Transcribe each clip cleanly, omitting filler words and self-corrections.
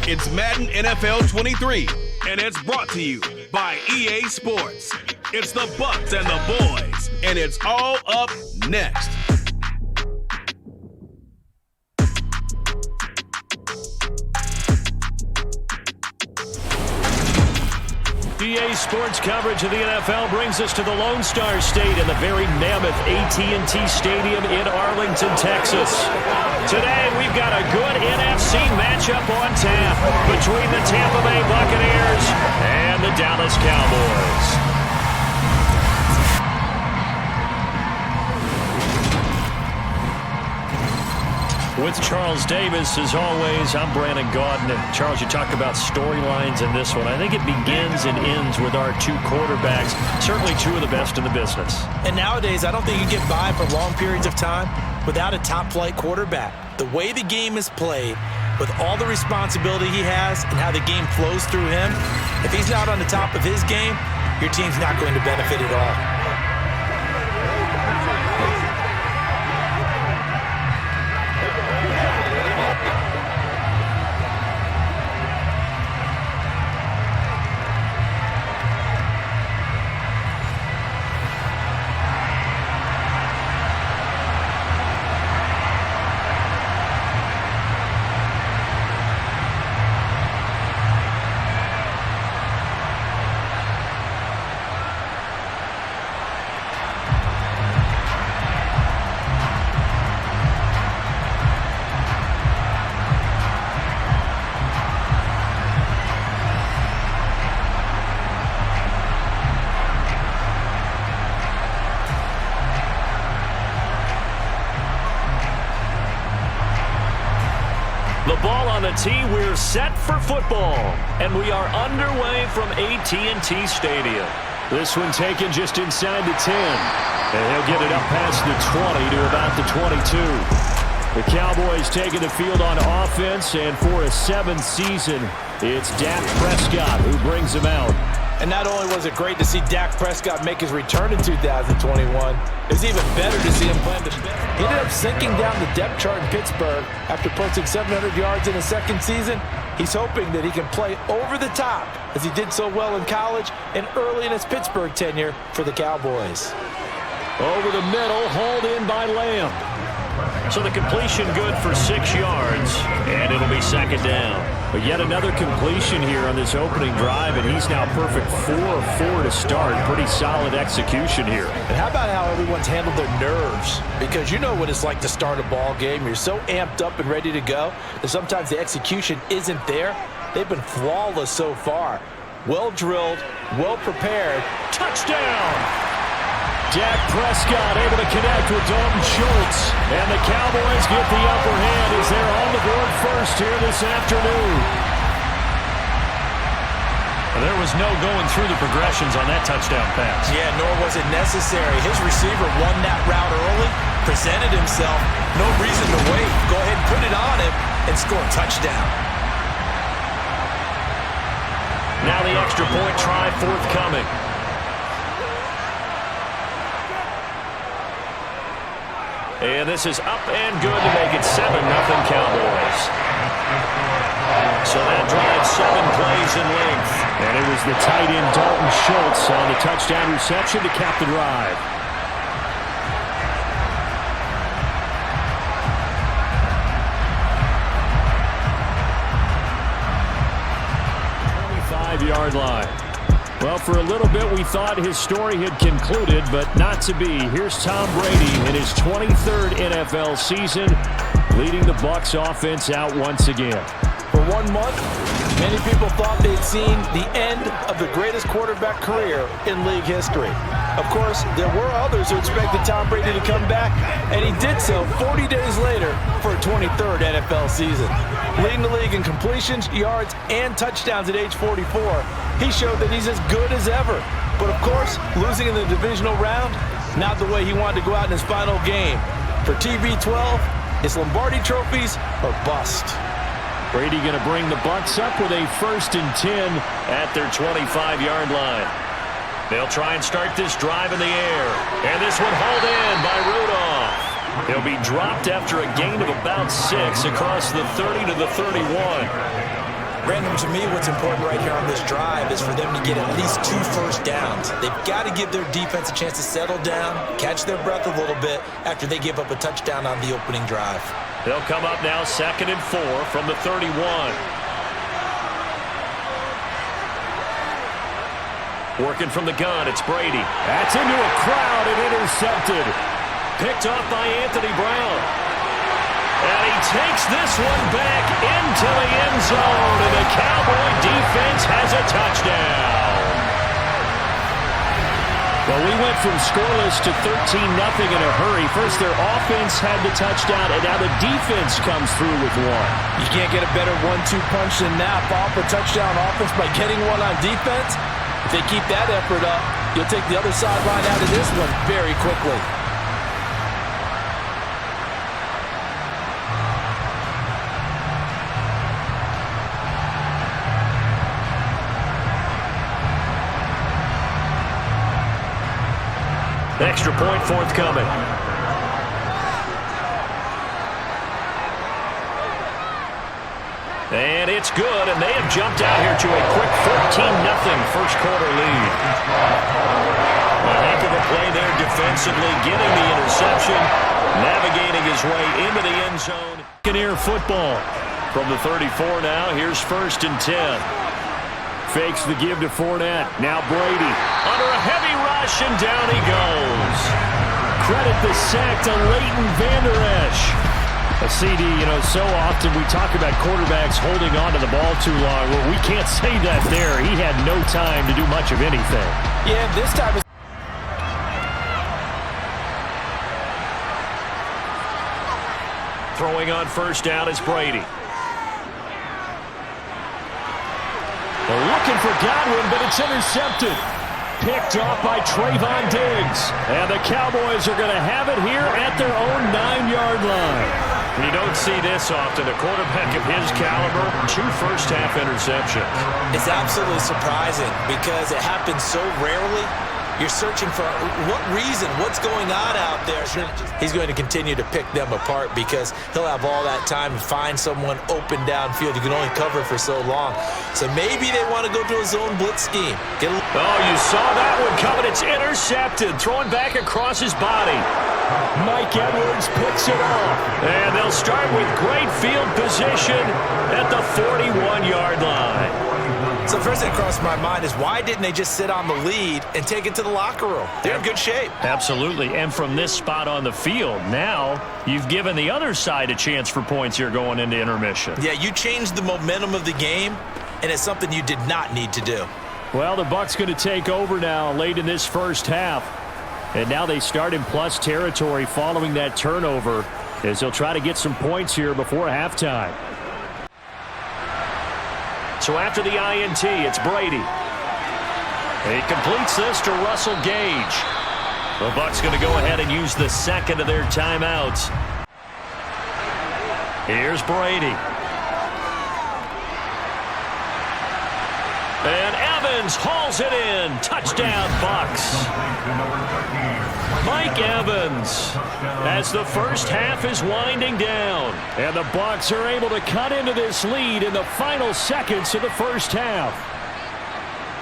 It's Madden NFL 23, and it's brought to you by EA Sports. It's the Bucks and the boys, and it's all up next. EA Sports coverage of the NFL brings us to the Lone Star State in the very mammoth AT&T Stadium in Arlington, Texas. Today, we've got a good NFC matchup on tap between the Tampa Bay Buccaneers and the Dallas Cowboys. With Charles Davis, as always, I'm Brandon Gaudin. And Charles, you talk about storylines in this one. I think it begins and ends with our two quarterbacks, certainly two of the best in the business. And nowadays, I don't think you get by for long periods of time without a top-flight quarterback. The way the game is played, with all the responsibility he has and how the game flows through him, if he's not on the top of his game, your team's not going to benefit at all. The ball on the tee, we're set for football, and we are underway from AT&T Stadium. This one taken just inside the 10, and he'll get it up past the 20 to about the 22. The Cowboys taking the field on offense, and for a seventh season, it's Dak Prescott who brings him out. And not only was it great to see Dak Prescott make his return in 2021, it was even better to see him play. He ended up sinking down the depth chart in Pittsburgh after posting 700 yards in his second season. He's hoping that he can play over the top as he did so well in college and early in his Pittsburgh tenure for the Cowboys. Over the middle, hauled in by Lamb. So the completion good for 6 yards, and it'll be second down. But yet another completion here on this opening drive, and he's now perfect 4 of 4 to start. Pretty solid execution here. And how about how everyone's handled their nerves? Because you know what it's like to start a ball game. You're so amped up and ready to go that sometimes the execution isn't there. They've been flawless so far. Well drilled, well prepared. Touchdown! Dak Prescott able to connect with Dalton Schultz. And the Cowboys get the upper hand as they're on the board first here this afternoon. There was no going through the progressions on that touchdown pass. Yeah, nor was it necessary. His receiver won that route early, presented himself. No reason to wait. Go ahead and put it on him and score a touchdown. Now the extra point try forthcoming. And this is up and good to make it 7-0 Cowboys. So that drives 7 plays in length. And it was the tight end Dalton Schultz on the touchdown reception to cap the drive. Yard line. Well, for a little bit we thought his story had concluded, but not to be. Here's Tom Brady in his 23rd NFL season, leading the Bucks offense out once again. For 1 month, many people thought they'd seen the end of the greatest quarterback career in league history. Of course, there were others who expected Tom Brady to come back, and he did so 40 days later for a 23rd NFL season. Leading the league in completions, yards, and touchdowns at age 44, he showed that he's as good as ever. But of course, losing in the divisional round, not the way he wanted to go out in his final game. For TB12, it's Lombardi trophies or bust. Brady going to bring the Bucks up with a 1st and 10 at their 25-yard line. They'll try and start this drive in the air. And this one hauled in by Rudolph. He'll be dropped after a gain of about 6 across the 30 to the 31. Brandon, to me, what's important right here on this drive is for them to get at least 2 first downs. They've got to give their defense a chance to settle down, catch their breath a little bit after they give up a touchdown on the opening drive. They'll come up now 2nd and 4 from the 31. Working from the gun, it's Brady. That's into a crowd and intercepted. Picked off by Anthony Brown. And he takes this one back into the end zone, and the Cowboy defense has a touchdown. Well, we went from scoreless to 13-0 in a hurry. First, their offense had the touchdown, and now the defense comes through with one. You can't get a better 1-2 punch than that. Off a touchdown offense by getting one on defense. If they keep that effort up, you'll take the other sideline out of this one very quickly. Extra point forthcoming. And it's good, and they have jumped out here to a quick 14-0 first quarter lead. A heck of a play there defensively, getting the interception, navigating his way into the end zone. Buccaneer football from the 34 now. Here's 1st and 10. Fakes the give to Fournette. Now Brady under a heavy rush, and down he goes. Credit the sack to Leighton Vander Esch. A CD, so often we talk about quarterbacks holding on to the ball too long. Well, we can't say that there. He had no time to do much of anything. Yeah, this time. Throwing on 1st down is Brady. They're looking for Godwin, but it's intercepted. Picked off by Trayvon Diggs. And the Cowboys are going to have it here at their own 9-yard line. You don't see this often. A quarterback of his caliber, 2 first-half interceptions. It's absolutely surprising because it happens so rarely. You're searching for what reason, what's going on out there. He's going to continue to pick them apart because he'll have all that time to find someone open downfield. You can only cover for so long. So maybe they want to go to a zone blitz scheme. Oh, you saw that one coming. It's intercepted. Throwing back across his body. Mike Edwards picks it off. And they'll start with great field position at the 41-yard line. So first thing that crossed my mind is why didn't they just sit on the lead and take it to the locker room? They're in good shape. Absolutely. And from this spot on the field, now you've given the other side a chance for points here going into intermission. Yeah, you changed the momentum of the game, and it's something you did not need to do. Well, the Bucks going to take over now late in this first half. And now they start in plus territory following that turnover as they'll try to get some points here before halftime. So after the INT, it's Brady. He completes this to Russell Gage. The Bucks going to go ahead and use the second of their timeouts. Here's Brady. And Evans hauls it in. Touchdown, Bucks. Mike Evans as the first half is winding down. And the Bucks are able to cut into this lead in the final seconds of the first half.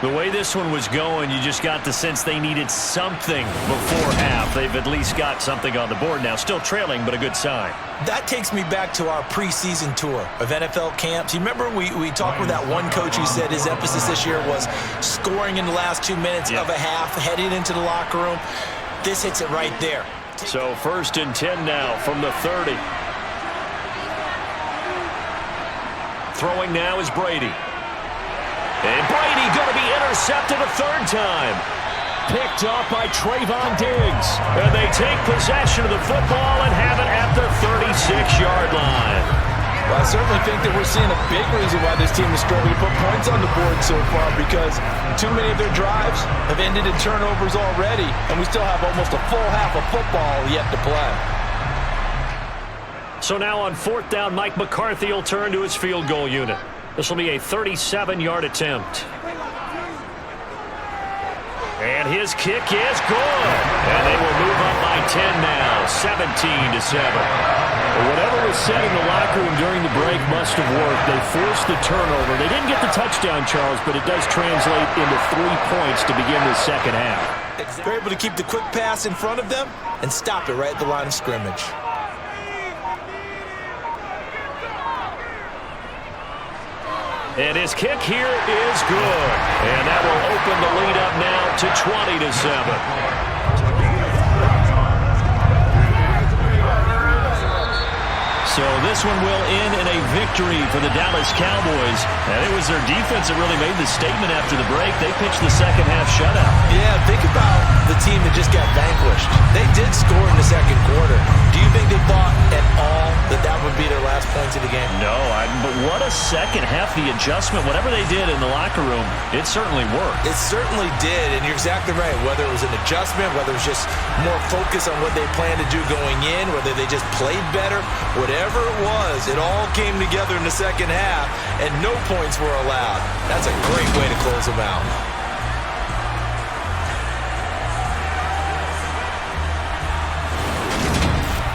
The way this one was going, you just got the sense they needed something before half. They've at least got something on the board now. Still trailing, but a good sign. That takes me back to our preseason tour of NFL camps. You remember we talked with that one coach who said his emphasis this year was scoring in the last 2 minutes of a half, heading into the locker room. This hits it right there. So 1st and 10 now from the 30. Throwing now is Brady. And Brady going to be intercepted a 3rd time. Picked off by Trayvon Diggs. And they take possession of the football and have it at the 36-yard line. Well, I certainly think that we're seeing a big reason why this team is struggling to put points on the board so far, because too many of their drives have ended in turnovers already, and we still have almost a full half of football yet to play. So now on 4th down, Mike McCarthy will turn to his field goal unit. This will be a 37-yard attempt. And his kick is good. And they will move up by 10 now, 17-7. Whatever was said in the locker room during the break must have worked. They forced the turnover. They didn't get the touchdown, Charles, but it does translate into 3 points to begin the second half. They're able to keep the quick pass in front of them and stop it right at the line of scrimmage. And his kick here is good. And that will open the lead up now to 20-7. So this one will end in a victory for the Dallas Cowboys. And it was their defense that really made the statement after the break. They pitched the second half shutout. Yeah, think about the team that just got vanquished. They did score in the second quarter. Do you think they thought at all that that would be their last points of the game? No, but what a second half. The adjustment, whatever they did in the locker room, it certainly worked. It certainly did, and you're exactly right. Whether it was an adjustment, whether it was just more focus on what they planned to do going in, whether they just played better, whatever it was, it all came together in the second half, and no points were allowed. That's a great way to close them out.